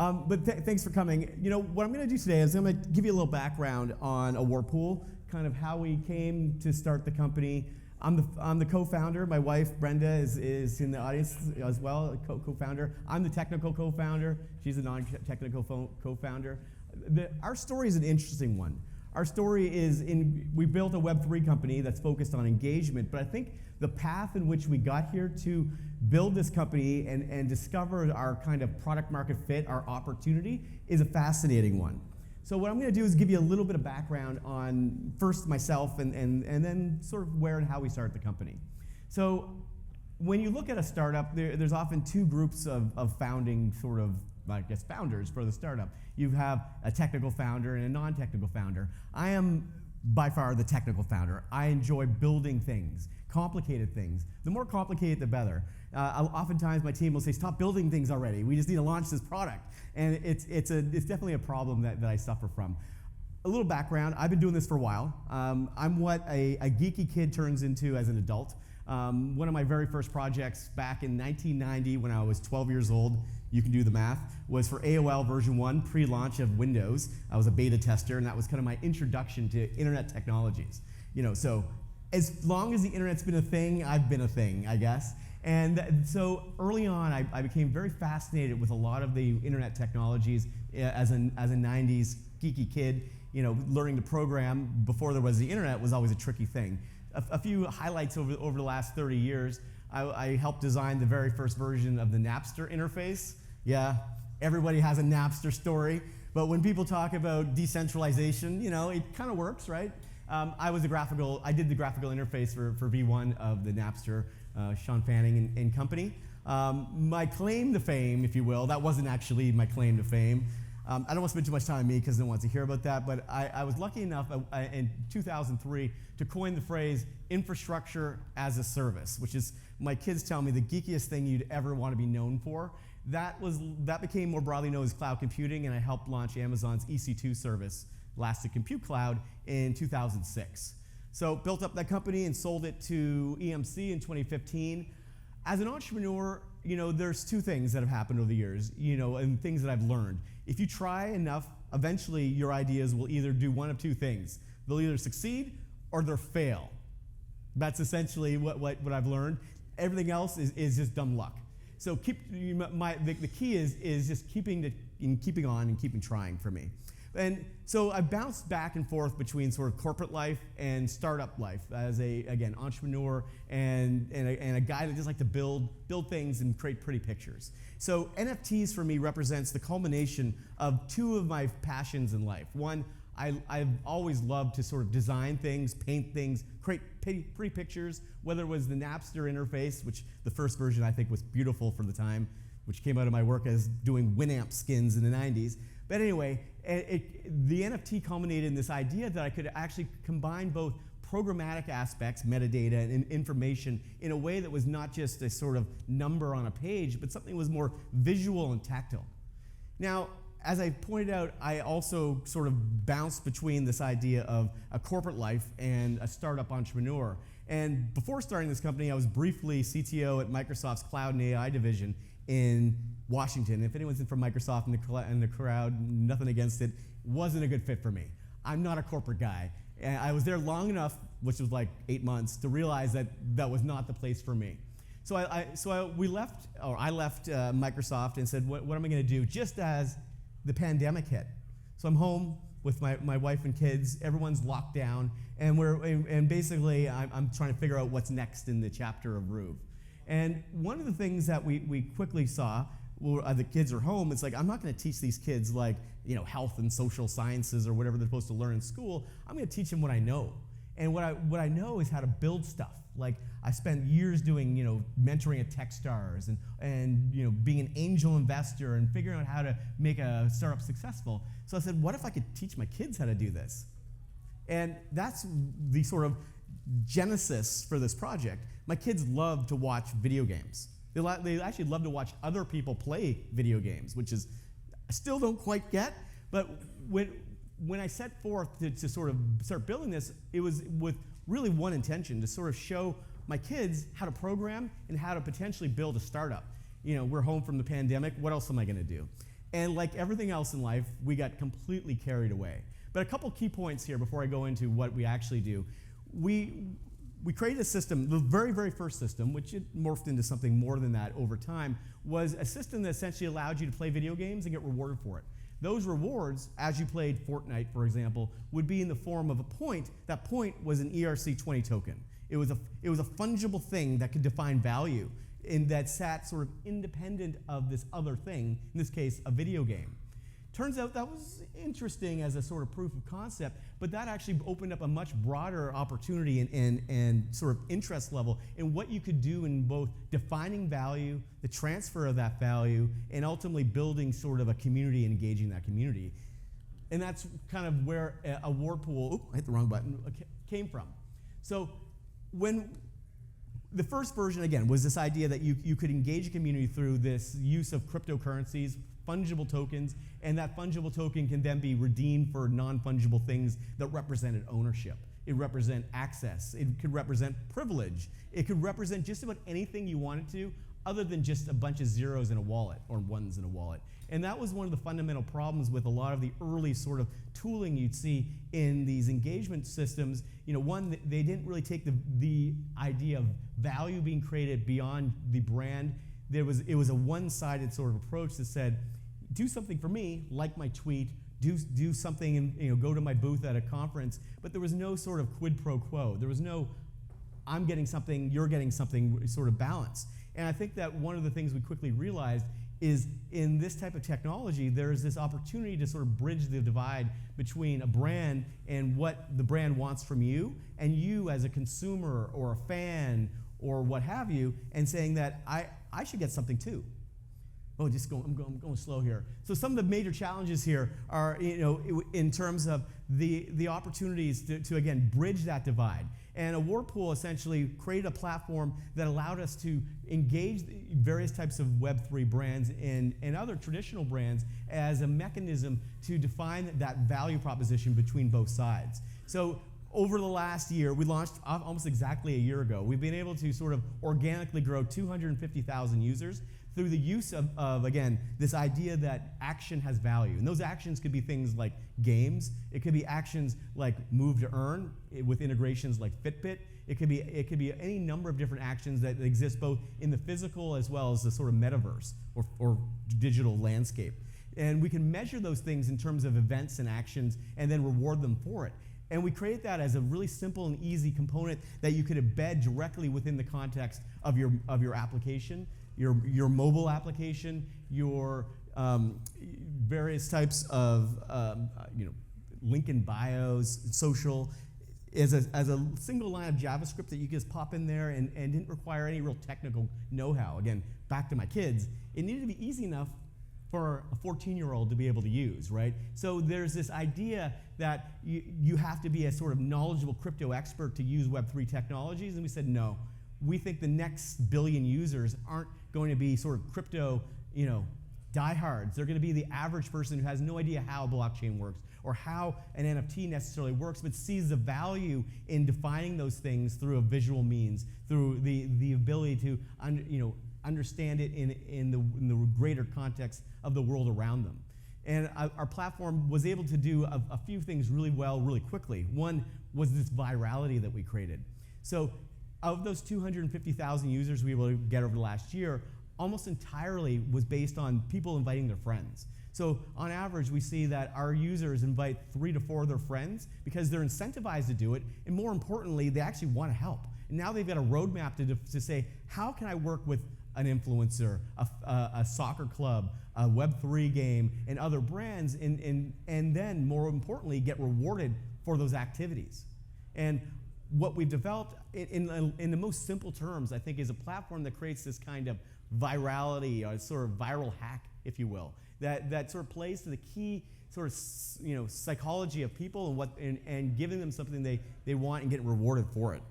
Thanks for coming. You know, what I'm going to do today is I'm going to give you a little background on Awardpool, kind of how we came to start the company. I'm the co-founder. My wife, Brenda, is in the audience as well, a co-founder. I'm the technical co-founder. She's a non-technical co-founder. Our story is an interesting one. Our story is we built a Web3 company that's focused on engagement, but I think the path in which we got here to build this company and discover our kind of product market fit, our opportunity, is a fascinating one. So what I'm going to do is give you a little bit of background on first myself and then sort of where and how we started the company. So when you look at a startup, there's often two groups of founding sort of, I guess, founders for the startup. You have a technical founder and a non-technical founder. I am by far the technical founder. I enjoy building things, complicated things. The more complicated, the better. Oftentimes my team will say, stop building things already. We just need to launch this product. And it's definitely a problem that I suffer from. A little background, I've been doing this for a while. I'm what a geeky kid turns into as an adult. One of my very first projects back in 1990 when I was 12 years old, you can do the math, was for AOL version 1, pre-launch of Windows. I was a beta tester, and that was kind of my introduction to internet technologies. You know, so as long as the internet's been a thing, I've been a thing, I guess. And so early on, I became very fascinated with a lot of the internet technologies as a 90s geeky kid. You know, learning to program before there was the internet was always a tricky thing. A few highlights over the last 30 years. I helped design the very first version of the Napster interface. Yeah, everybody has a Napster story, but when people talk about decentralization, you know, it kind of works, right? I did the graphical interface for V1 of the Napster, Sean Fanning and company. My claim to fame, if you will, that wasn't actually my claim to fame. I don't want to spend too much time on me because no one wants to hear about that, but I was lucky enough in 2003 to coin the phrase infrastructure as a service, which is, my kids tell me, the geekiest thing you'd ever want to be known for. That became more broadly known as cloud computing, and I helped launch Amazon's EC2 service, Elastic Compute Cloud, in 2006. So built up that company and sold it to EMC in 2015. As an entrepreneur, you know, there's two things that have happened over the years, you know, and things that I've learned. If you try enough, eventually your ideas will either do one of two things. They'll either succeed or they'll fail. That's essentially what I've learned. Everything else is just dumb luck. So the key is just keeping on and keeping trying for me. And so I bounced back and forth between sort of corporate life and startup life as again, entrepreneur and a guy that just like to build things and create pretty pictures. So NFTs for me represents the culmination of two of my passions in life. One, I've always loved to sort of design things, paint things, create pretty pictures, whether it was the Napster interface, which the first version I think was beautiful for the time, which came out of my work as doing Winamp skins in the 90s. But anyway, the NFT culminated in this idea that I could actually combine both programmatic aspects, metadata, and information in a way that was not just a sort of number on a page, but something that was more visual and tactile. Now, as I pointed out, I also sort of bounced between this idea of a corporate life and a startup entrepreneur. And before starting this company, I was briefly CTO at Microsoft's Cloud and AI division in Washington. If anyone's in from Microsoft in the crowd, nothing against it, wasn't a good fit for me. I'm not a corporate guy. And I was there long enough, which was like 8 months, to realize that that was not the place for me. So I left Microsoft and said, what am I going to do just as the pandemic hit? So I'm home with my wife and kids. Everyone's locked down, and basically I'm trying to figure out what's next in the chapter of Roove. And one of the things that we quickly saw, the kids are home, it's like, I'm not going to teach these kids like, you know, health and social sciences or whatever they're supposed to learn in school. I'm going to teach them what I know. And what I know is how to build stuff. Like, I spent years doing, you know, mentoring at Techstars and you know, being an angel investor and figuring out how to make a startup successful. So I said, what if I could teach my kids how to do this? And that's the sort of genesis for this project. My kids love to watch video games. They actually love to watch other people play video games, which is, I still don't quite get, but when I set forth to sort of start building this, it was with really one intention, to sort of show my kids how to program and how to potentially build a startup. You know, we're home from the pandemic, what else am I gonna do? And like everything else in life, we got completely carried away. But a couple key points here before I go into what we actually do. We created a system, the very, very first system, which it morphed into something more than that over time, was a system that essentially allowed you to play video games and get rewarded for it. Those rewards, as you played Fortnite, for example, would be in the form of a point. That point was an ERC20 token. It was a fungible thing that could define value, and that sat sort of independent of this other thing, in this case, a video game. Turns out that was interesting as a sort of proof of concept, but that actually opened up a much broader opportunity and sort of interest level in what you could do in both defining value, the transfer of that value, and ultimately building sort of a community and engaging that community. And that's kind of where Awardpool, I hit the wrong button, came from. So when the first version, again, was this idea that you could engage a community through this use of cryptocurrencies, fungible tokens, and that fungible token can then be redeemed for non-fungible things that represented ownership. It represent access. It could represent privilege. It could represent just about anything you wanted to, other than just a bunch of zeros in a wallet or ones in a wallet. And that was one of the fundamental problems with a lot of the early sort of tooling you'd see in these engagement systems. You know, one, they didn't really take the idea of value being created beyond the brand. It was a one-sided sort of approach that said, do something for me, like my tweet, do something, and go to my booth at a conference. But there was no sort of quid pro quo. There was no, I'm getting something, you're getting something sort of balance. And I think that one of the things we quickly realized is in this type of technology, there is this opportunity to sort of bridge the divide between a brand and what the brand wants from you, and you as a consumer or a fan or what have you, and saying that I should get something too. Oh, I'm going slow here. So some of the major challenges here are, in terms of the opportunities to again bridge that divide. And Awardpool essentially created a platform that allowed us to engage various types of Web3 brands and other traditional brands as a mechanism to define that value proposition between both sides. So over the last year, we launched almost exactly a year ago. We've been able to sort of organically grow 250,000 users through the use of, again, this idea that action has value. And those actions could be things like games. It could be actions like move to earn with integrations like Fitbit. It could be any number of different actions that exist both in the physical as well as the sort of metaverse or digital landscape. And we can measure those things in terms of events and actions and then reward them for it. And we create that as a really simple and easy component that you could embed directly within the context of your application, your mobile application, your various types of link in bios, social, as a single line of JavaScript that you can just pop in there and didn't require any real technical know-how. Again, back to my kids, it needed to be easy enough for a 14-year-old to be able to use, right? So there's this idea that you have to be a sort of knowledgeable crypto expert to use Web3 technologies, and we said no. We think the next billion users aren't going to be sort of crypto, diehards. They're going to be the average person who has no idea how blockchain works or how an NFT necessarily works, but sees the value in defining those things through a visual means, through the ability to understand it in the greater context of the world around them. And our platform was able to do a few things really well, really quickly. One was this virality that we created. So of those 250,000 users we were able to get over the last year, almost entirely was based on people inviting their friends. So on average, we see that our users invite 3 to 4 of their friends because they're incentivized to do it, and more importantly, they actually want to help. And now they've got a roadmap to say, how can I work with an influencer, a soccer club, a Web3 game, and other brands, and then, more importantly, get rewarded for those activities. And what we've developed, in the most simple terms, I think, is a platform that creates this kind of virality, or sort of viral hack, if you will, that sort of plays to the key sort of psychology of people and giving them something they want and getting rewarded for it.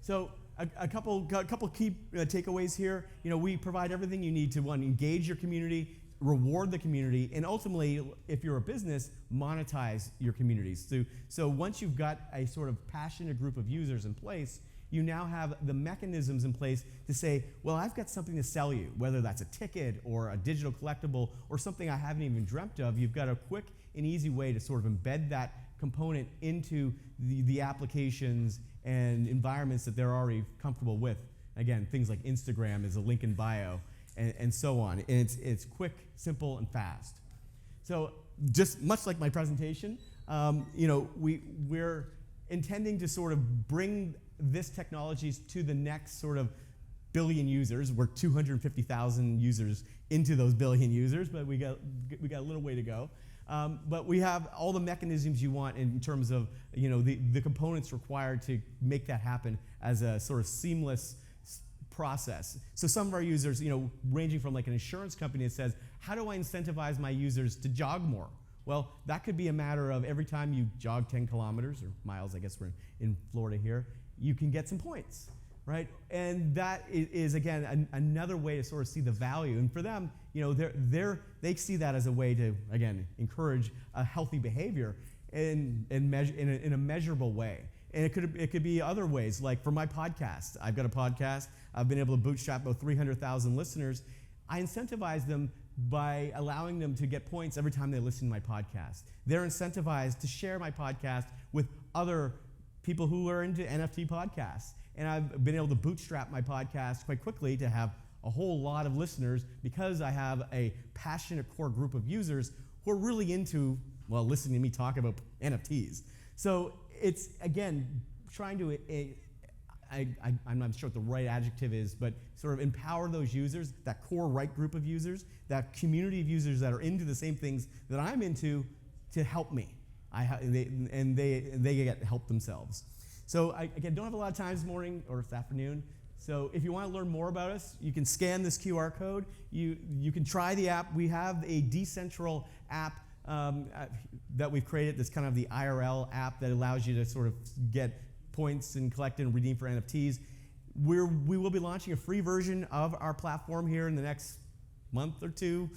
So a couple key takeaways here. We provide everything you need to, one, engage your community, reward the community, and ultimately, if you're a business, monetize your communities. So once you've got a sort of passionate group of users in place, you now have the mechanisms in place to say, well, I've got something to sell you, whether that's a ticket or a digital collectible or something I haven't even dreamt of. You've got a quick and easy way to sort of embed that component into the applications and environments that they're already comfortable with. Again, things like Instagram is a link in bio and so on. And it's quick, simple, and fast. So just much like my presentation, we're intending to sort of bring this technology to the next sort of billion users. We're 250,000 users into those billion users, but we got a little way to go. But we have all the mechanisms you want in terms of the components required to make that happen as a sort of seamless process. So some of our users, ranging from like an insurance company that says, how do I incentivize my users to jog more? Well, that could be a matter of every time you jog 10 kilometers, or miles, I guess we're in Florida here, you can get some points, right? And that is again, another way to sort of see the value. And for them, they see that as a way to, again, encourage a healthy behavior in a measurable way. And it could be other ways, like for my podcast. I've got a podcast. I've been able to bootstrap about 300,000 listeners. I incentivize them by allowing them to get points every time they listen to my podcast. They're incentivized to share my podcast with other people who are into NFT podcasts. And I've been able to bootstrap my podcast quite quickly to have a whole lot of listeners because I have a passionate core group of users who are really into, well, listening to me talk about NFTs. So it's, again, trying to, I'm not sure what the right adjective is, but sort of empower those users, that core right group of users, that community of users that are into the same things that I'm into to help me. They get help themselves. So again, don't have a lot of time this morning or this afternoon. So if you want to learn more about us, you can scan this QR code. You can try the app. We have a Dcentral app that we've created that's kind of the IRL app that allows you to sort of get points and collect and redeem for NFTs. We will be launching a free version of our platform here in the next month or two,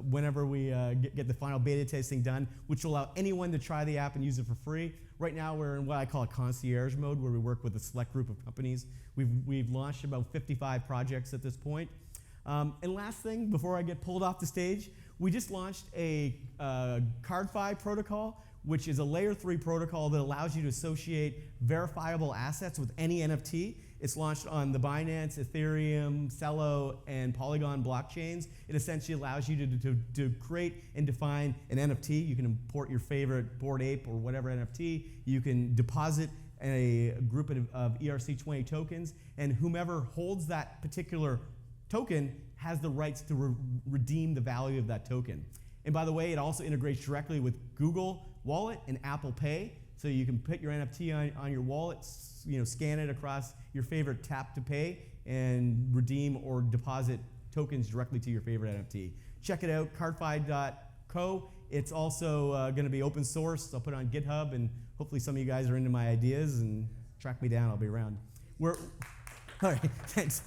whenever we get the final beta testing done, which will allow anyone to try the app and use it for free. Right now, we're in what I call a concierge mode, where we work with a select group of companies. We've launched about 55 projects at this point. And last thing, before I get pulled off the stage, we just launched a CardFi protocol, which is a layer 3 protocol that allows you to associate verifiable assets with any NFT. It's launched on the Binance, Ethereum, Celo, and Polygon blockchains. It essentially allows you to create and define an NFT. You can import your favorite Bored Ape or whatever NFT. You can deposit a group of ERC20 tokens, and whomever holds that particular token has the rights to redeem the value of that token. And by the way, it also integrates directly with Google Wallet and Apple Pay, so you can put your NFT on your wallet, scan it across your favorite tap to pay, and redeem or deposit tokens directly to your favorite NFT. Check it out, cardfi.co. It's also going to be open source. I'll put it on GitHub, and hopefully some of you guys are into my ideas and track me down. I'll be around. All right, thanks.